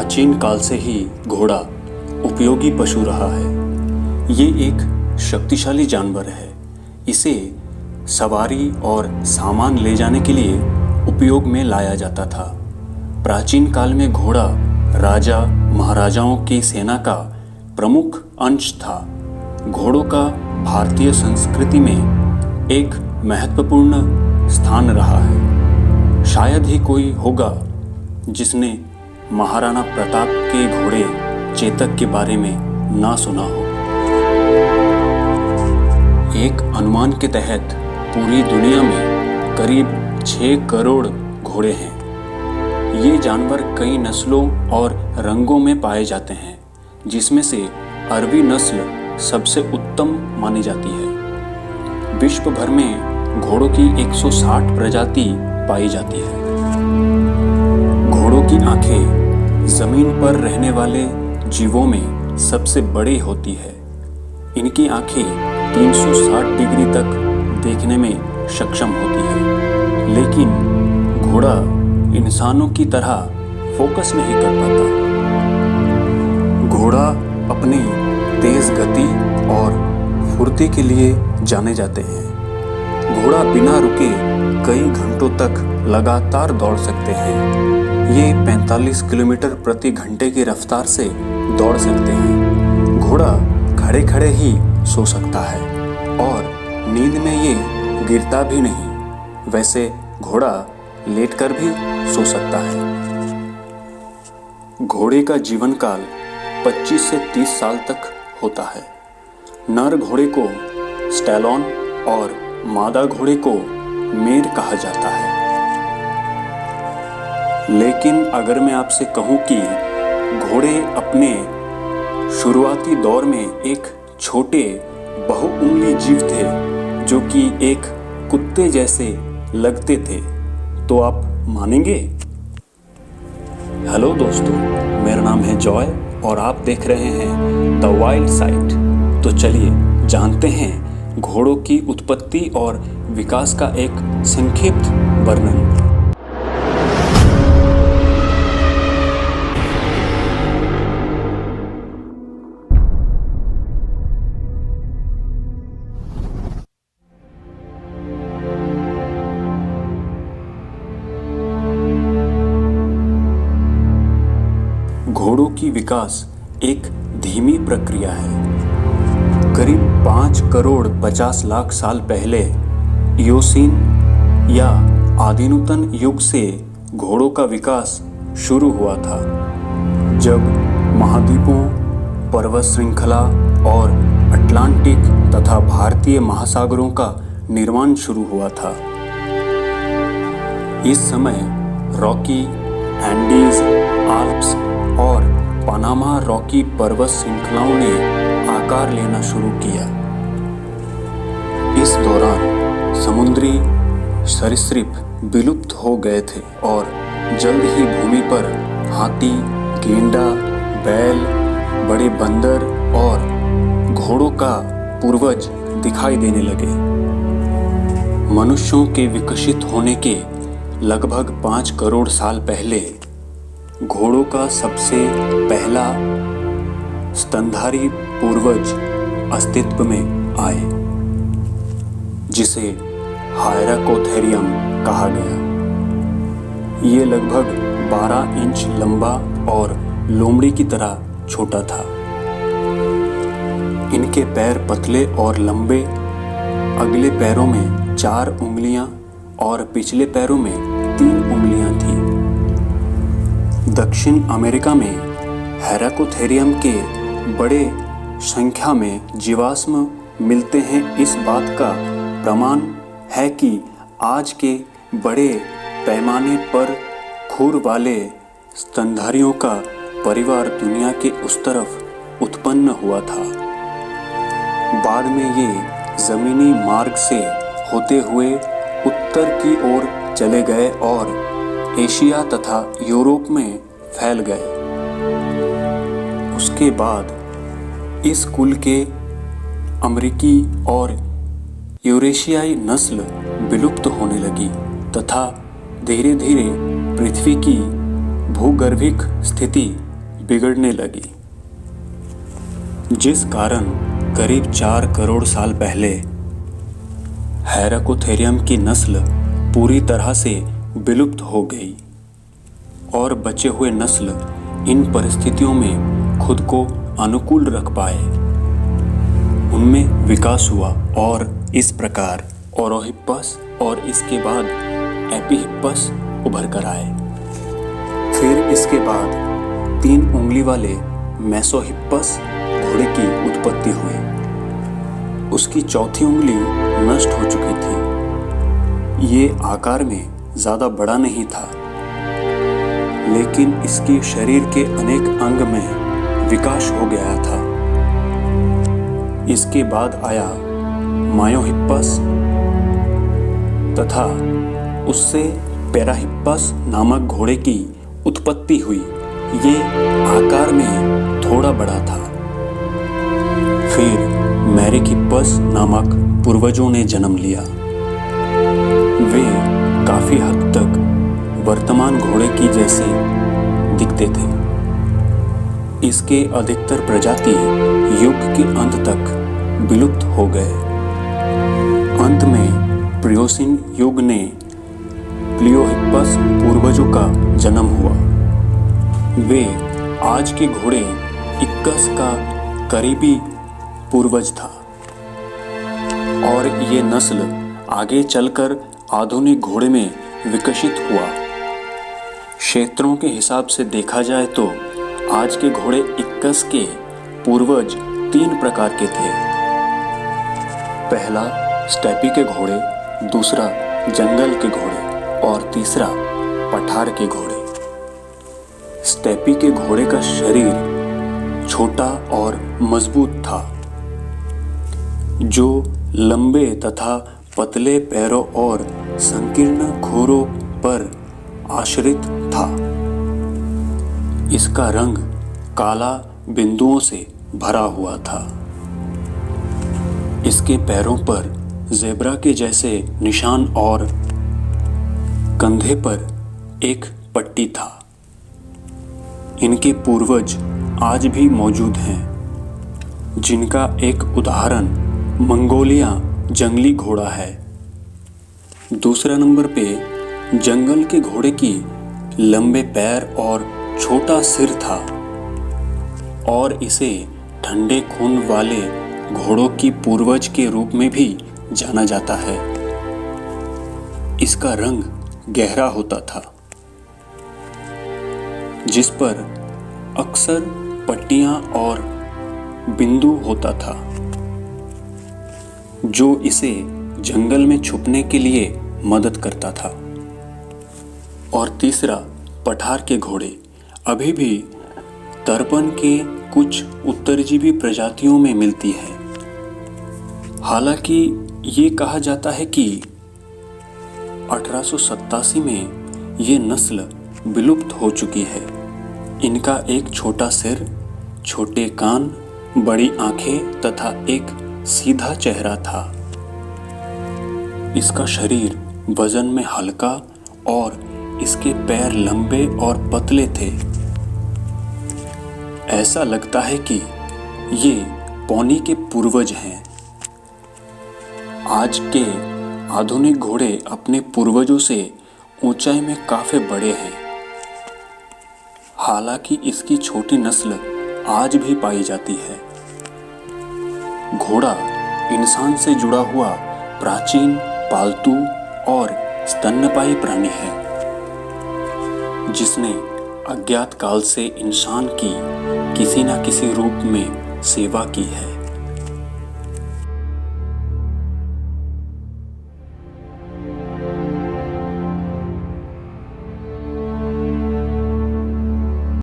प्राचीन काल से ही घोड़ा उपयोगी पशु रहा है। ये एक शक्तिशाली जानवर है। इसे सवारी और सामान ले जाने के लिए उपयोग में लाया जाता था। प्राचीन काल में घोड़ा राजा महाराजाओं की सेना का प्रमुख अंश था। घोड़ों का भारतीय संस्कृति में एक महत्वपूर्ण स्थान रहा है। शायद ही कोई होगा जिसने महाराणा प्रताप के घोड़े चेतक के बारे में ना सुना हो। एक अनुमान के तहत पूरी दुनिया में करीब 6 करोड़ घोड़े हैं। ये जानवर कई नस्लों और रंगों में पाए जाते हैं, जिसमें से अरबी नस्ल सबसे उत्तम मानी जाती है। विश्व भर में घोड़ों की 160 प्रजाति पाई जाती है। घोड़ों की आंखें जमीन पर रहने वाले जीवों में सबसे बड़ी होती है। इनकी आंखें 360 डिग्री तक देखने में सक्षम होती है, लेकिन घोड़ा इंसानों की तरह फोकस नहीं कर पाता। घोड़ा अपनी तेज गति और फुर्ती के लिए जाने जाते हैं। घोड़ा बिना रुके कई घंटों तक लगातार दौड़ सकते हैं। ये 45 किलोमीटर प्रति घंटे की रफ्तार से दौड़ सकते हैं। घोड़ा खड़े खड़े ही सो सकता है और नींद में ये गिरता भी नहीं। वैसे घोड़ा लेटकर भी सो सकता है। घोड़े का जीवन काल 25 से 30 साल तक होता है। नर घोड़े को स्टैलॉन और मादा घोड़े को मेर कहा जाता है। लेकिन अगर मैं आपसे कहूं कि घोड़े अपने शुरुआती दौर में एक छोटे बहुउंगली जीव थे जो कि एक कुत्ते जैसे लगते थे, तो आप मानेंगे? हेलो दोस्तों, मेरा नाम है जॉय और आप देख रहे हैं द वाइल्ड साइड। तो चलिए जानते हैं घोड़ों की उत्पत्ति और विकास का एक संक्षिप्त वर्णन। घोड़ों की विकास एक धीमी प्रक्रिया है। करीब 5 करोड़ 50 लाख साल पहले इयोसीन या आदिनूतन युग से घोड़ों का विकास शुरू हुआ था, जब महाद्वीपों, पर्वत श्रृंखला और अटलांटिक तथा भारतीय महासागरों का निर्माण शुरू हुआ था। इस समय रॉकी, एंडीज, आल्प्स और पनामा रॉकी पर्वत श्रृंखलाओं ने आकार लेना शुरू किया। इस दौरान समुद्री सरीसृप विलुप्त हो गए थे और जल्द ही भूमि पर हाथी, गेंडा, बैल, बड़े बंदर और घोड़ों का पूर्वज दिखाई देने लगे। मनुष्यों के विकसित होने के लगभग 5 करोड़ साल पहले घोड़ों का सबसे पहला स्तनधारी पूर्वज अस्तित्व में आए, जिसे हायराकोथेरियम कहा गया। ये लगभग 12 इंच लंबा और लोमड़ी की तरह छोटा था। इनके पैर पतले और लंबे, अगले पैरों में 4 उंगलियां और पिछले पैरों में 3 उंगलियां थीं। दक्षिण अमेरिका में हेराकोथेरियम के बड़े संख्या में जीवाश्म मिलते हैं। इस बात का प्रमाण है कि आज के बड़े पैमाने पर खुर वाले स्तनधारियों का परिवार दुनिया के उस तरफ उत्पन्न हुआ था। बाद में ये जमीनी मार्ग से होते हुए उत्तर की ओर चले गए और एशिया तथा यूरोप में फैल गए। उसके बाद इस कुल के अमेरिकी और यूरेशियाई नस्ल विलुप्त होने लगी तथा धीरे धीरे पृथ्वी की भूगर्भिक स्थिति बिगड़ने लगी, जिस कारण करीब 4 करोड़ साल पहले हेराकोथेरियम की नस्ल पूरी तरह से विलुप्त हो गई और बचे हुए नस्ल इन परिस्थितियों में खुद को अनुकूल रख पाए। उनमें विकास हुआ और इस प्रकार ओरोहिप्पस और इसके बाद एपीहिप्पस उभर कर आए। फिर इसके बाद 3 उंगली वाले मेसोहिप्पस घोड़े की उत्पत्ति हुई। उसकी चौथी उंगली नष्ट हो चुकी थी। ये आकार में ज़्यादा बड़ा नहीं था, लेकिन इसके शरीर के अनेक अंग में विकास हो गया था। इसके बाद आया मायोहिप्पस तथा उससे पेराहिप्पस नामक घोड़े की उत्पत्ति हुई। ये आकार में थोड़ा बड़ा था। फिर मेरिकहिप्पस नामक पूर्वजों ने जन्म लिया। वे काफी हद तक वर्तमान घोड़े की जैसे दिखते थे। इसके अधिकतर प्रजाति युग के अंत तक विलुप्त हो गए। अंत में प्रियोसिन युग ने प्लियोहिप्पस पूर्वजों का जन्म हुआ। वे आज के घोड़े इक्कस का करीबी पूर्वज था और ये नस्ल आगे चलकर आधुनिक घोड़े में विकसित हुआ। क्षेत्रों के हिसाब से देखा जाए तो आज के घोड़े इक्कस के पूर्वज 3 प्रकार के थे। पहला स्टेपी के घोड़े, दूसरा जंगल के घोड़े और तीसरा पठार के घोड़े। स्टेपी के घोड़े का शरीर छोटा और मजबूत था, जो लंबे तथा पतले पैरों और संकीर्ण खुरों पर आश्रित था। इसका रंग काला बिंदुओं से भरा हुआ था। इसके पैरों पर ज़ेब्रा के जैसे निशान और कंधे पर एक पट्टी था। इनके पूर्वज आज भी मौजूद हैं, जिनका एक उदाहरण मंगोलिया जंगली घोड़ा है। दूसरा नंबर पे जंगल के घोड़े की लंबे पैर और छोटा सिर था और इसे ठंडे खून वाले घोड़ों की पूर्वज के रूप में भी जाना जाता है। इसका रंग गहरा होता था, जिस पर अक्सर पट्टियां और बिंदु होता था, जो इसे जंगल में छुपने के लिए मदद करता था। और तीसरा पठार के घोड़े अभी भी तर्पण के कुछ उत्तरजीवी प्रजातियों में मिलती है। हालांकि ये कहा जाता है कि 1887 में ये नस्ल विलुप्त हो चुकी है। इनका एक छोटा सिर, छोटे कान, बड़ी आंखें तथा एक सीधा चेहरा था। इसका शरीर वजन में हल्का और इसके पैर लंबे और पतले थे। ऐसा लगता है कि ये पौनी के पूर्वज हैं। आज के आधुनिक घोड़े अपने पूर्वजों से ऊंचाई में काफी बड़े हैं। हालांकि इसकी छोटी नस्ल आज भी पाई जाती है। घोड़ा इंसान से जुड़ा हुआ प्राचीन पालतू और स्तन्यपायी प्राणी है, जिसने अज्ञात काल से इंसान की किसी न किसी रूप में सेवा की है।